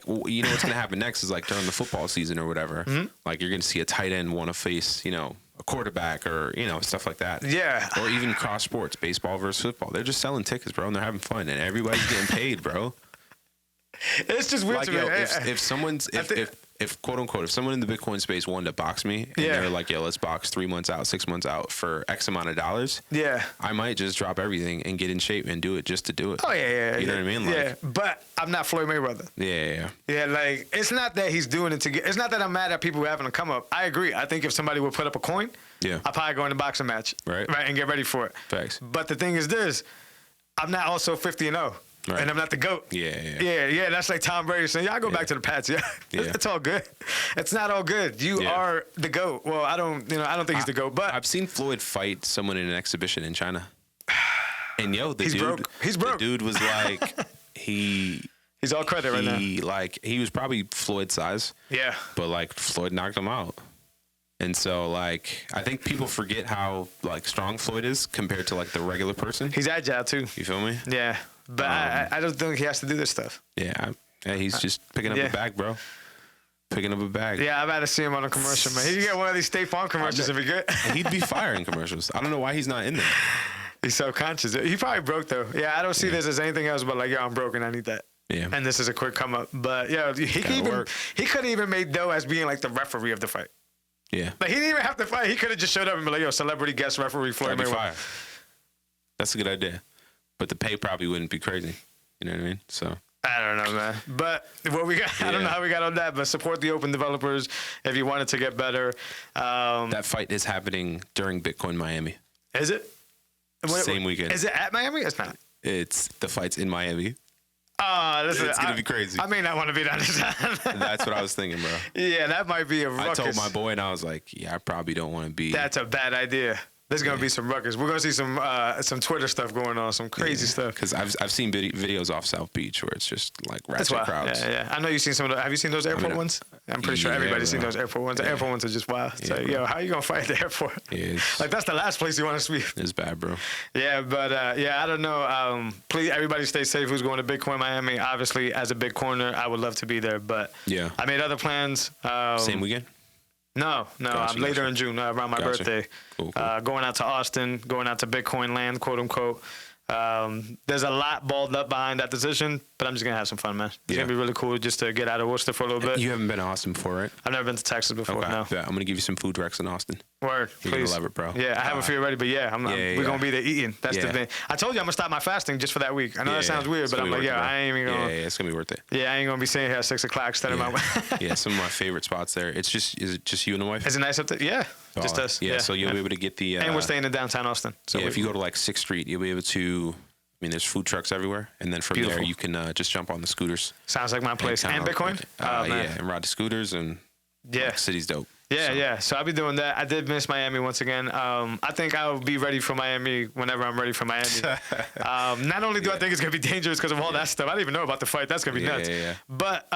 you know what's gonna happen next is like during the football season or whatever. Mm-hmm. Like you're gonna see a tight end want to face a quarterback or stuff like that. Yeah. Or even cross sports, baseball versus football. They're just selling tickets, bro, and they're having fun, and everybody's getting paid, bro. It's just weird to me. If quote unquote, if someone in the Bitcoin space wanted to box me and they're like, let's box 3 months out, 6 months out for X amount of dollars. Yeah. I might just drop everything and get in shape and do it just to do it. Oh, yeah. You know what I mean? Like, but I'm not Floyd Mayweather. Yeah. Yeah, like, it's not that he's doing it it's not that I'm mad at people who having to come up. I agree. I think if somebody would put up a coin, I'd probably go in a boxing match. Right, and get ready for it. Facts. But the thing is this, I'm not also 50-0. Right. And I'm not the GOAT. Yeah. That's like Tom Brady saying, "Y'all go back to the Pats." Yeah. It's all good. It's not all good. You are the GOAT. Well, I don't think he's the GOAT, but I've seen Floyd fight someone in an exhibition in China, and he's broke. He's broke. The dude was like, he's all credit right now. He was probably Floyd's size. Yeah. But like Floyd knocked him out. And so, like, I think people forget how, like, strong Floyd is compared to, like, the regular person. He's agile, too. You feel me? Yeah. But I don't think he has to do this stuff. Yeah. He's just picking up a bag, bro. Picking up a bag. Yeah, I've had to see him on a commercial, man. He could get one of these State Farm commercials if he good. He'd be firing commercials. I don't know why he's not in there. He's so conscious. He probably broke, though. Yeah, I don't see this as anything else but, like, I'm broken. I need that. Yeah. And this is a quick come up. But, he could have even made dough as being, like, the referee of the fight. Yeah. Like, he didn't even have to fight. He could have just showed up and been like, celebrity guest referee Floyd Mayweather. That's a good idea. But the pay probably wouldn't be crazy. You know what I mean? So I don't know, man. But what we got, I don't know how we got on that, but support the open developers if you want it to get better. That fight is happening during Bitcoin Miami. Is it? Same weekend. Is it at Miami? It's not. It's the fight's in Miami. Listen, It's gonna be crazy. I may not want to be down this time. That's what I was thinking, bro. Yeah, that might be a ruckus. I told my boy, and I was like, "Yeah, I probably don't want to be." That's a bad idea. There's gonna be some ruckus. We're gonna see some Twitter stuff going on, some crazy stuff. Because I've seen videos off South Beach where it's just like ratchet crowds. Yeah. I know you've seen some of those. Have you seen those airport ones? I'm pretty sure everybody's seen those airport ones. The airport ones are just wild. So, yo, how you gonna fight at the airport? Yeah, like that's the last place you want to be. It's bad, bro. Yeah, but I don't know. Please, everybody, stay safe. Who's going to Bitcoin Miami? Obviously, as a Bitcoiner, I would love to be there, but yeah, I made other plans. Same weekend. No, Gotcha, I'm later in June, around my birthday. Cool. Going out to Austin, going out to Bitcoin land, quote unquote. There's a lot balled up behind that decision, but I'm just gonna have some fun, man. It's gonna be really cool just to get out of Worcester for a little bit. You haven't been to Austin before, right? I've never been to Texas before. Okay. No. Yeah, I'm gonna give you some food recs in Austin. Word, You're please. gonna love it, bro. Yeah, I have a few already, but we're gonna be there eating. That's the thing. I told you I'm gonna stop my fasting just for that week. I know that sounds weird, but I'm like, I ain't even gonna. Yeah, it's gonna be worth it. Yeah, I ain't gonna be sitting here at 6 o'clock studying my. Yeah, some of my favorite spots there. Is it just you and the wife? Is it nice up there? Yeah, just us. Yeah, so you'll be able to get the. And we're staying in downtown Austin. So if you go to like 6th Street, you'll be able to. I mean, there's food trucks everywhere, and then from there you can just jump on the scooters. Sounds like my place. And Bitcoin? Yeah, and ride the scooters, and the city's dope. Yeah. So I'll be doing that. I did miss Miami once again. I think I'll be ready for Miami whenever I'm ready for Miami. Not only do I think it's gonna be dangerous because of all that stuff, I didn't even know about the fight. That's gonna be nuts. Yeah. But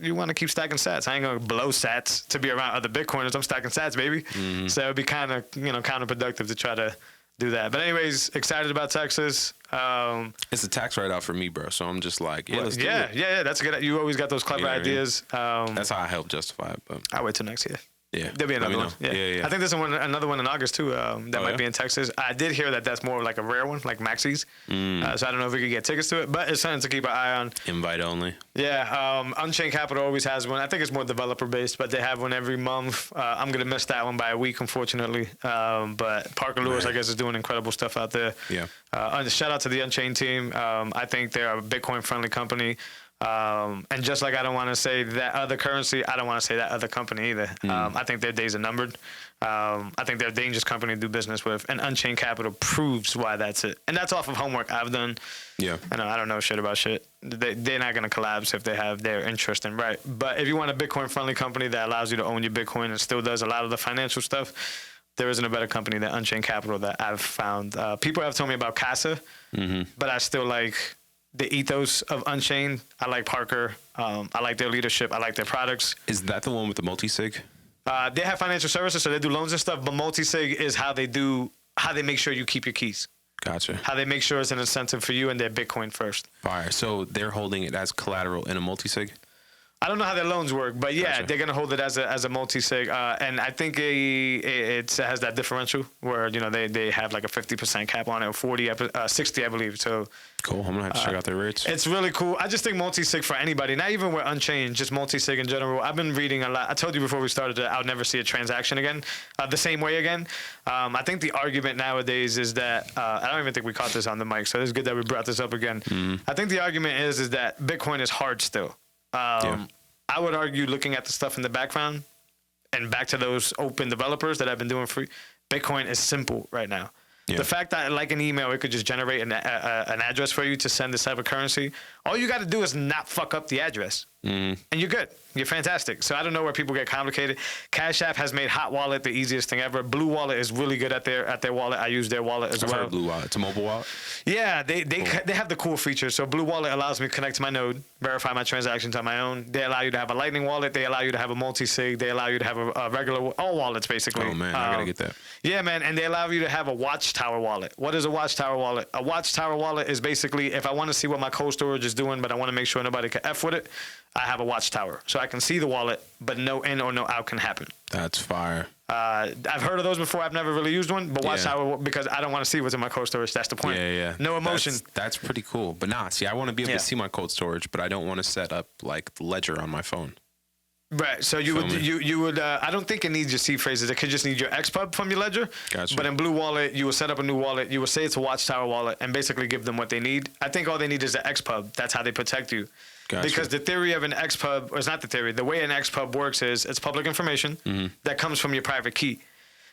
you want to keep stacking sats. I ain't gonna blow sats to be around other Bitcoiners. I'm stacking sats, baby. Mm-hmm. So it'd be kind of counterproductive to try to do that. But anyways, excited about Texas. It's a tax write-off for me, bro. So I'm just like, let's do it. Yeah. That's good. You always got those clever ideas. That's how I help justify it. But I'll wait till next year. Yeah, there'll be another one. Yeah. I think there's another one in August too. That might be in Texas. I did hear that that's more like a rare one, like Maxi's. So I don't know if we could get tickets to it, but it's something to keep an eye on. Invite only. Yeah, Unchained Capital always has one. I think it's more developer based, but they have one every month. I'm gonna miss that one by a week, unfortunately. But Parker Lewis, I guess, is doing incredible stuff out there. Yeah. Shout out to the Unchained team. I think they're a Bitcoin friendly company. And just like I don't want to say that other currency, I don't want to say that other company either. I think their days are numbered. I think they're a dangerous company to do business with. And Unchained Capital proves why that's it. And that's off of homework I've done. Yeah. I don't know shit about shit. They're not going to collapse if they have their interest in right. But if you want a Bitcoin-friendly company that allows you to own your Bitcoin and still does a lot of the financial stuff, there isn't a better company than Unchained Capital that I've found. People have told me about Casa, but I still like the ethos of Unchained. I like Parker. I like their leadership. I like their products. Is that the one with the multi-sig? They have financial services, so they do loans and stuff, but multi-sig is how they make sure you keep your keys. Gotcha. How they make sure it's an incentive for you and their Bitcoin first. Fire. So they're holding it as collateral in a multi-sig? I don't know how their loans work, but yeah, they're gonna hold it as a multi-sig, and I think it has that differential where they have like a 50% cap on it, or 60, I believe. So cool. I'm gonna have to check out their rates. It's really cool. I just think multi-sig for anybody, not even with Unchained, just multi-sig in general. I've been reading a lot. I told you before we started that I'll never see a transaction again, the same way again. I think the argument nowadays is that I don't even think we caught this on the mic, so it's good that we brought this up again. I think the argument is that Bitcoin is hard still. I would argue, looking at the stuff in the background and back to those open developers that have been doing free, Bitcoin is simple right now. Yeah. The fact that, like an email, it could just generate an address for you to send this type of currency. All you got to do is not fuck up the address, and you're good. You're fantastic. So I don't know where people get complicated. Cash App has made Hot Wallet the easiest thing ever. Blue Wallet is really good at their wallet. I use their wallet as well. I've heard Blue Wallet. It's a mobile wallet. Yeah, they have the cool features. So Blue Wallet allows me to connect to my node, verify my transactions on my own. They allow you to have a Lightning wallet. They allow you to have a multi-sig. They allow you to have a regular, all wallets basically. Oh man, I gotta get that. Yeah, man, and they allow you to have a Watchtower wallet. What is a Watchtower wallet? A Watchtower wallet is basically if I want to see what my cold storage is doing, but I want to make sure nobody can F with it, I have a Watchtower. So I can see the wallet, but no in or no out can happen. That's fire. I've heard of those before. I've never really used one, but Watchtower, because I don't want to see what's in my cold storage. That's the point. Yeah. No emotion. That's pretty cool. But see, I want to be able to see my cold storage, but I don't want to set up like the ledger on my phone. Right. So you would I don't think it needs your seed phrases. It could just need your XPub from your ledger. Gotcha. But in Blue Wallet, you will set up a new wallet. You will say it's a Watchtower wallet and basically give them what they need. I think all they need is the XPub. That's how they protect you. Gotcha. Because the theory of an XPub, or it's not the theory, the way an XPub works is it's public information that comes from your private key.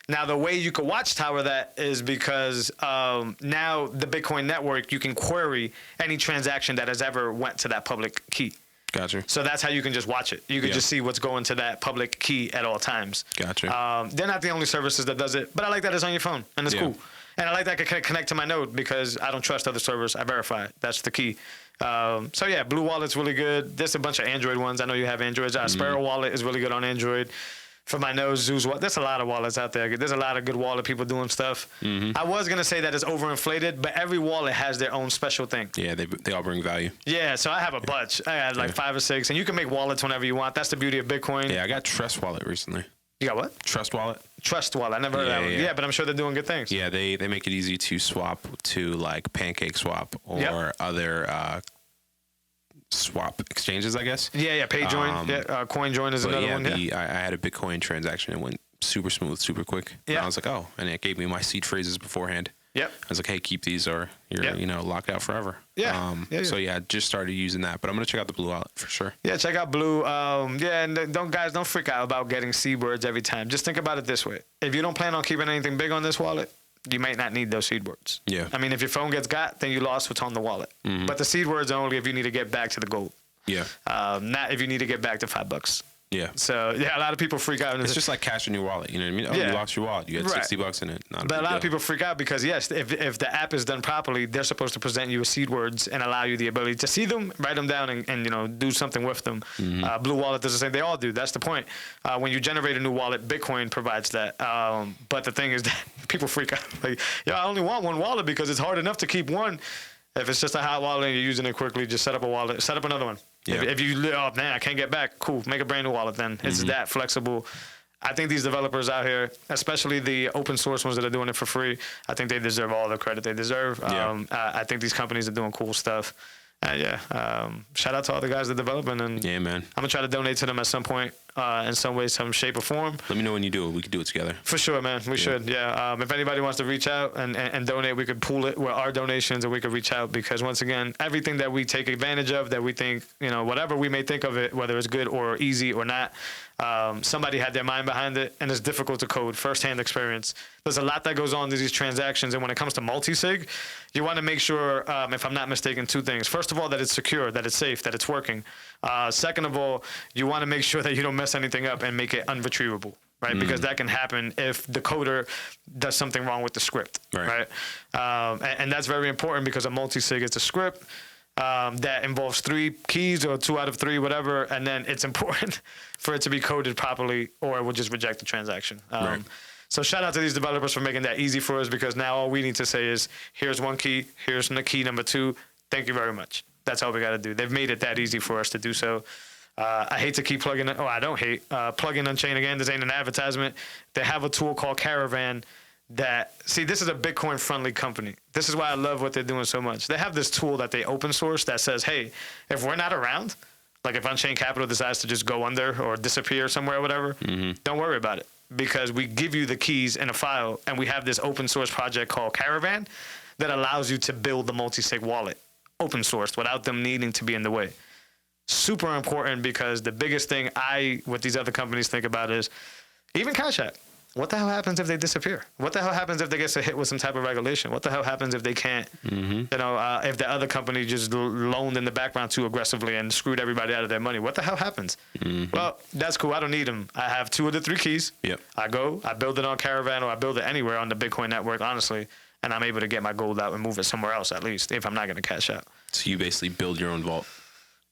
Now, the way you could Watchtower that is because now the Bitcoin network, you can query any transaction that has ever went to that public key. Gotcha. So that's how you can just watch it. You can just see what's going to that public key at all times. Gotcha. They're not the only services that does it, but I like that it's on your phone, and it's cool. And I like that I can connect to my node because I don't trust other servers. I verify. That's the key. So yeah, Blue Wallet's really good. There's a bunch of Android ones. I know you have Androids. Sparrow Wallet is really good on Android. For my nose, Zeus Wallet. There's a lot of wallets out there. There's a lot of good wallet people doing stuff. I was gonna say that it's overinflated, but every wallet has their own special thing. Yeah, they all bring value. Yeah, so I have a bunch. I had like 5 or 6, and you can make wallets whenever you want. That's the beauty of Bitcoin. Yeah, I got Trust Wallet recently. You got what? Trust Wallet. Trust Wallet. I never heard of that one. Yeah, but I'm sure they're doing good things. Yeah, they make it easy to swap to like Pancake Swap or other swap exchanges, I guess. Yeah, PayJoin. CoinJoin is another one. I had a Bitcoin transaction. It went super smooth, super quick. Yeah. And I was like, oh, and it gave me my seed phrases beforehand. Yep. I was like, hey, keep these or you're locked out forever. Yeah. So I just started using that, but I'm gonna check out the Blue Wallet for sure. Yeah, check out Blue. And don't freak out about getting seed words every time. Just think about it this way: if you don't plan on keeping anything big on this wallet, you might not need those seed words. Yeah. I mean, if your phone gets got, then you lost what's on the wallet. But the seed words are only if you need to get back to the gold. Yeah. Not if you need to get back to $5. Yeah. So yeah, a lot of people freak out. It's just like cash in your wallet. You know what I mean? Oh, you lost your wallet. You had $60 in it. But a lot of people freak out because yes, if the app is done properly, they're supposed to present you with seed words and allow you the ability to see them, write them down, and do something with them. Blue Wallet does the same. They all do. That's the point. When you generate a new wallet, Bitcoin provides that. But the thing is that people freak out. Like, I only want one wallet because it's hard enough to keep one. If it's just a hot wallet and you're using it quickly, just set up a wallet. Set up another one. Yep. If you, I can't get back, cool. Make a brand new wallet then. It's that flexible. I think these developers out here, especially the open source ones that are doing it for free, I think they deserve all the credit they deserve. I think these companies are doing cool stuff. Shout out to all the guys that are developing. And yeah, man. I'm going to try to donate to them at some point, in some way, some shape or form. Let me know when you do it. We could do it together. For sure, man. We should, yeah. If anybody wants to reach out and donate, we could pool it with our donations and we could reach out because, once again, everything that we take advantage of, that we think, whatever we may think of it, whether it's good or easy or not, somebody had their mind behind it, and it's difficult to code. First-hand experience. There's a lot that goes on to these transactions, and when it comes to multi-sig, you want to make sure, if I'm not mistaken, 2 things. First of all, that it's secure, that it's safe, that it's working. Second of all, you want to make sure that you don't mess anything up and make it unretrievable, right? Because that can happen if the coder does something wrong with the script, right? And that's very important because a multi-sig is a script that involves 3 keys or 2 out of 3, whatever, and then it's important for it to be coded properly or it will just reject the transaction. So shout out to these developers for making that easy for us because now all we need to say is, here's 1 key, here's the key number 2, thank you very much. That's all we got to do. They've made it that easy for us to do so. I hate to keep plugging it. Oh, I don't hate. Plugging Unchained again. This ain't an advertisement. They have a tool called Caravan this is a Bitcoin-friendly company. This is why I love what they're doing so much. They have this tool that they open source that says, hey, if we're not around, like if Unchained Capital decides to just go under or disappear somewhere or whatever, don't worry about it because we give you the keys in a file and we have this open source project called Caravan that allows you to build the multi-sig wallet open sourced without them needing to be in the way. Super important because the biggest thing what these other companies think about is even Cash App. What the hell happens if they disappear? What the hell happens if they get hit with some type of regulation? What the hell happens if they can't, if the other company just loaned in the background too aggressively and screwed everybody out of their money? What the hell happens? Well, that's cool. I don't need them. I have 2 of the 3 keys. Yep. I build it on Caravan or I build it anywhere on the Bitcoin network, honestly, and I'm able to get my gold out and move it somewhere else at least if I'm not going to cash out. So you basically build your own vault.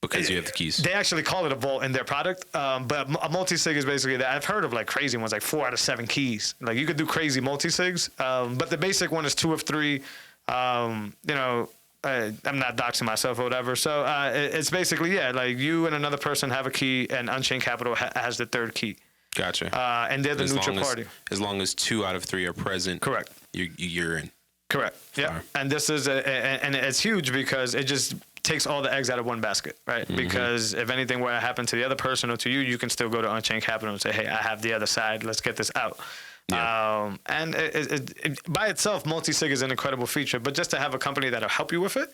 Because you have the keys. They actually call it a vault in their product, but a multi-sig is basically that. I've heard of like crazy ones, like 4 out of 7 keys. Like you could do crazy multi-sigs, but the basic one is 2 of 3. I'm not doxing myself or whatever. So it's basically, like you and another person have a key and Unchained Capital has the 3rd key. Gotcha. And they're the neutral party. As long as 2 out of 3 are present. Correct. You're in. Correct. Yeah. And this is and it's huge because it just takes all the eggs out of one basket, right? Because if anything were to happen to the other person or to you, you can still go to Unchained Capital and say, hey, I have the other side. Let's get this out. Yeah. And by itself, multi-sig is an incredible feature, but just to have a company that'll help you with it,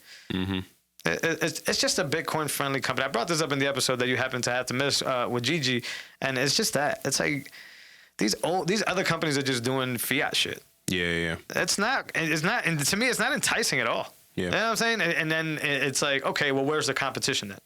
it's just a Bitcoin-friendly company. I brought this up in the episode that you happen to have to miss with Gigi, and it's just that. It's like these other companies are just doing fiat shit. Yeah. It's not, and to me, it's not enticing at all. Yeah. You know what I'm saying? And then it's like, okay, well, where's the competition then?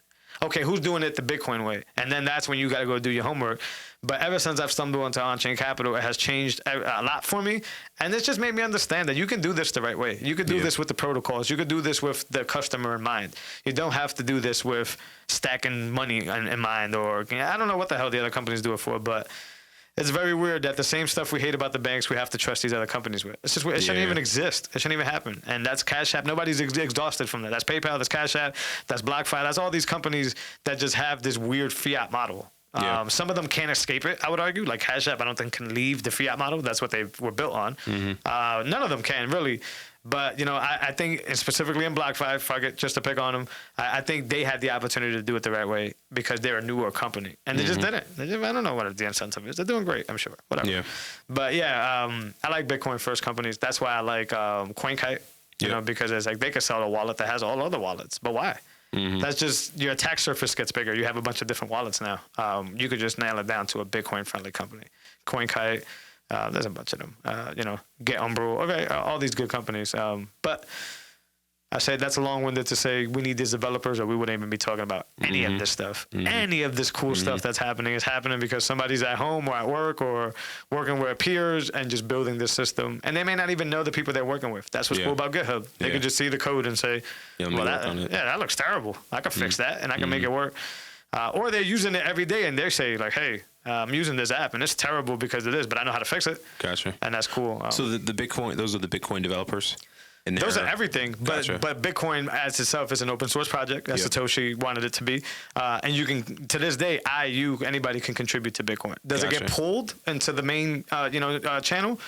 Okay, who's doing it the Bitcoin way? And then that's when you got to go do your homework. But ever since I've stumbled into On-Chain Capital, it has changed a lot for me. And it's just made me understand that you can do this the right way. You could do this with the protocols. You could do this with the customer in mind. You don't have to do this with stacking money in mind. Or I don't know what the hell the other companies do it for, but it's very weird that the same stuff we hate about the banks, we have to trust these other companies with. It's just weird. It shouldn't even exist. It shouldn't even happen. And that's Cash App. Nobody's exhausted from that. That's PayPal. That's Cash App. That's BlockFi. That's all these companies that just have this weird fiat model. Some of them can't escape it, I would argue. Like Cash App, I don't think can leave the fiat model. That's what they were built on. None of them can, really. But, you know, I think specifically in BlockFi, fuck it, just to pick on them, I think they had the opportunity to do it the right way because they're a newer company. And they just didn't. I don't know what the incentive is. They're doing great, I'm sure. Whatever. Yeah. But, I like Bitcoin first companies. That's why I like CoinKite, you know, because it's like they could sell a wallet that has all other wallets. But why? That's just your attack surface gets bigger. You have a bunch of different wallets now. You could just nail it down to a Bitcoin-friendly company. CoinKite. There's a bunch of them, you know, Get Umbro, okay, all these good companies. But I say that's a long-winded to say we need these developers or we wouldn't even be talking about any of this stuff. Any of this cool stuff that's happening is happening because somebody's at home or at work or working with peers and just building this system. And they may not even know the people they're working with. That's what's cool about GitHub. They can just see the code and say, well, that looks terrible. I can fix that and I can make it work. Or they're using it every day and they say like, hey, I'm using this app and it's terrible because of this, but I know how to fix it. Gotcha. And that's cool. So the Bitcoin, those are the Bitcoin developers? Those are everything, but Bitcoin as itself is an open source project, as Satoshi wanted it to be, and you can to this day, anybody can contribute to Bitcoin. Does it get pulled into the main channel?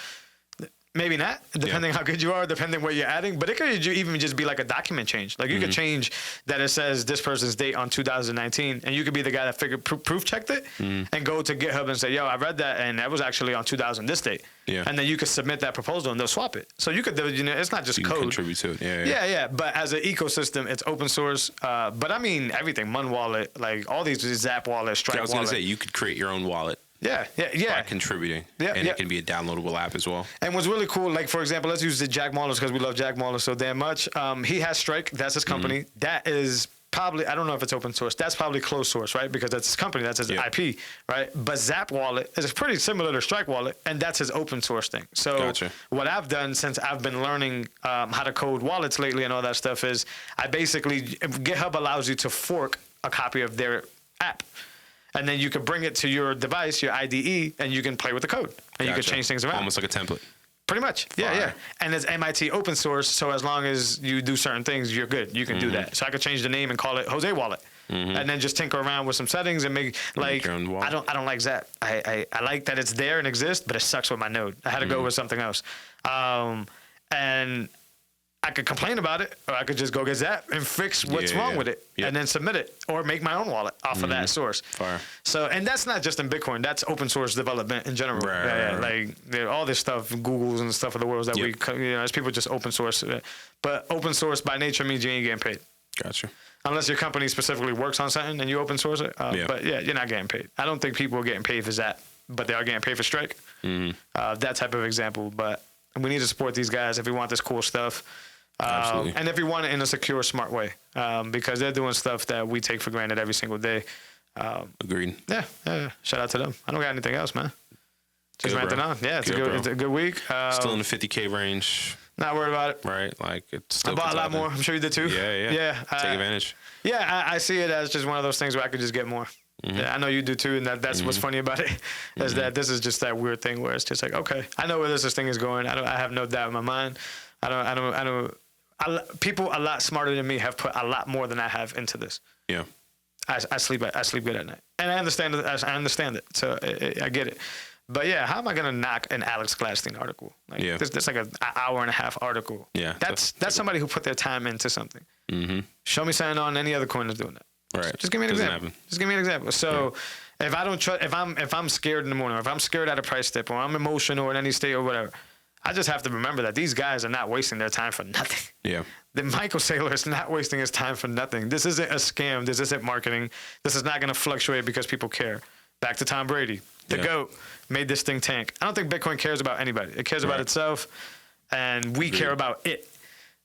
Maybe not, depending how good you are, depending where you're adding. But it could even just be like a document change. Like you could change that it says this person's date on 2019, and you could be the guy that proof checked it and go to GitHub and say, yo, I read that, and that was actually on 2000 this date. Yeah. And then you could submit that proposal, and they'll swap it. So you could, it's not just code. Contribute to it. Yeah. But as an ecosystem, it's open source. But I mean everything, Mun Wallet, like all these Zap Wallet, Strike Wallet. I was gonna say you could create your own wallet. Yeah. By contributing. And it can be a downloadable app as well. And what's really cool, like, for example, let's use the Jack Mallers because we love Jack Mallers so damn much. He has Strike. That's his company. That is probably, I don't know if it's open source. That's probably closed source, right? Because that's his company. That's his IP, right? But Zap Wallet is pretty similar to Strike Wallet, and that's his open source thing. So what I've done since I've been learning how to code wallets lately and all that stuff is I basically, GitHub allows you to fork a copy of their app. And then you can bring it to your device, your IDE, and you can play with the code. And you can change things around. Almost like a template. Pretty much. Yeah. And it's MIT open source, so as long as you do certain things, you're good. You can do that. So I could change the name and call it Jose Wallet. And then just tinker around with some settings and make your own wallet. I don't like Zap. I like that it's there and exists, but it sucks with my node. I had to go with something else. And I could complain about it, or I could just go get Zap and fix what's wrong with it, and then submit it, or make my own wallet off of that source. So, and that's not just in Bitcoin. That's open source development in general. Like all this stuff, Googles and stuff of the world that we, as people just open source. But open source by nature means you ain't getting paid. Gotcha. Unless your company specifically works on something and you open source it. But you're not getting paid. I don't think people are getting paid for Zap, but they are getting paid for Strike. That type of example. But we need to support these guys if we want this cool stuff. And if you want it in a secure, smart way, because they're doing stuff that we take for granted every single day. Agreed. Yeah. Shout out to them. I don't got anything else, man. Just ranting on. Yeah, it's a good week. Still in the 50K range. Not worried about it. Right, like it's still. I bought a lot more. I'm sure you did too. Yeah. Take advantage. Yeah, I see it as just one of those things where I could just get more. Yeah, I know you do too, and that's what's funny about it is that this is just that weird thing where it's just like, okay, I know where this thing is going. I have no doubt in my mind. People a lot smarter than me have put a lot more than I have into this. I sleep good at night, and I understand it. So I get it. But yeah, how am I gonna knock an Alex Gladstein article? Like, Yeah. There's like an hour and a half article. Yeah, That's somebody who put their time into something. Mm-hmm. Show me something on any other coin that's doing that. Right. So just give me an Doesn't example. happen. Just give me an example. So if I don't trust, if I'm scared in the morning, or if I'm scared at a price dip, or I'm emotional in any state or whatever, I just have to remember that these guys are not wasting their time for nothing. Yeah. That Michael Saylor is not wasting his time for nothing. This isn't a scam. This isn't marketing. This is not going to fluctuate because people care. Back to Tom Brady. The GOAT made this thing tank. I don't think Bitcoin cares about anybody. It cares about itself, and we care about it.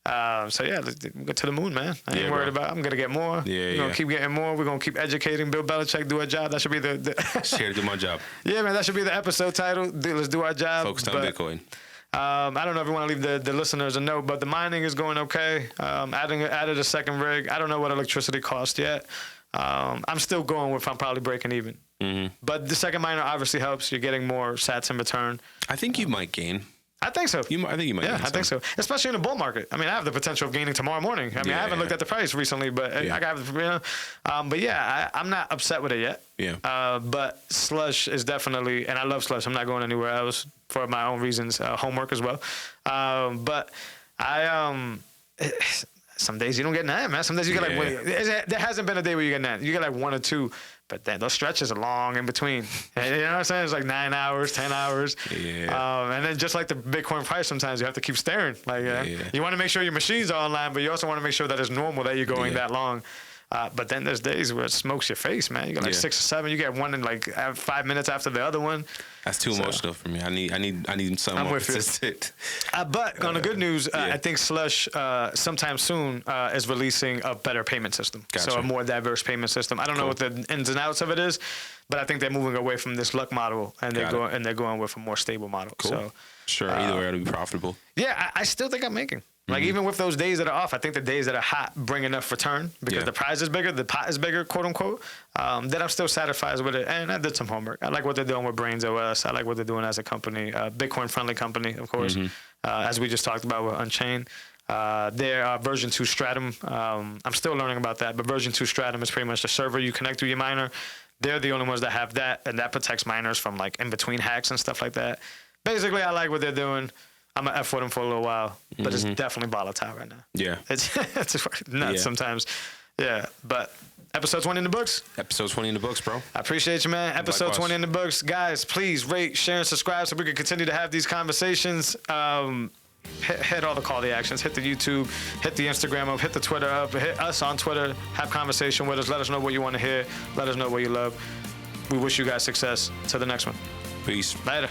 So yeah, let's go to the moon, man. I ain't worried about it. I'm going to get more. We're going to keep getting more. We're going to keep educating. Bill Belichick, do our job. That should be the Just here to do my job. Yeah, man, that should be the episode title. Let's do our job. Focused on Bitcoin. I don't know if you want to leave the listeners a note, but the mining is going okay. Added a second rig. I don't know what electricity cost yet. I'm still going with I'm probably breaking even. Mm-hmm. But the second miner obviously helps. You're getting more sats in return. I think you might gain. I think so. I think you might. Yeah, gain I think so. Especially in a bull market. I mean, I have the potential of gaining tomorrow morning. I mean, I haven't looked at the price recently, but I got, but yeah, I'm not upset with it yet. Yeah. But slush is definitely, and I love slush. I'm not going anywhere else for my own reasons, homework as well. But some days you don't get none, man. Some days you get there hasn't been a day where you get none. You get like one or two, but then those stretches are long in between. You know what I'm saying? It's like 9 hours, 10 hours. Yeah. And then just like the Bitcoin price, sometimes you have to keep staring. Like you want to make sure your machines are online, but you also want to make sure that it's normal that you're going that long. But then there's days where it smokes your face, man. You get like 6 or 7. You get one in like 5 minutes after the other one. That's too emotional for me. I need something more consistent. But on the good news, I think Slush sometime soon is releasing a better payment system. Gotcha. So a more diverse payment system. I don't know what the ins and outs of it is, but I think they're moving away from this luck model and they're going with a more stable model. Cool. So sure, either way it'll be profitable. Yeah, I still think I'm making. Like, even with those days that are off, I think the days that are hot bring enough return because the prize is bigger, the pot is bigger, quote unquote, that I'm still satisfied with it. And I did some homework. I like what they're doing with Brains OS. I like what they're doing as a company, Bitcoin-friendly company, of course, as we just talked about with Unchained. Their version 2 Stratum, I'm still learning about that, but version 2 Stratum is pretty much the server you connect to your miner. They're the only ones that have that, and that protects miners from, like, in-between hacks and stuff like that. Basically, I like what they're doing. I'm going to F with them for a little while, but it's definitely volatile right now. Yeah. It's nuts sometimes. Yeah, but episode 20 in the books. Episode 20 in the books, bro. I appreciate you, man. Episode Likewise. 20 in the books. Guys, please rate, share, and subscribe so we can continue to have these conversations. Hit all the call to actions. Hit the YouTube, hit the Instagram up, hit the Twitter up, hit us on Twitter. Have conversation with us. Let us know what you want to hear. Let us know what you love. We wish you guys success. Till the next one. Peace. Later.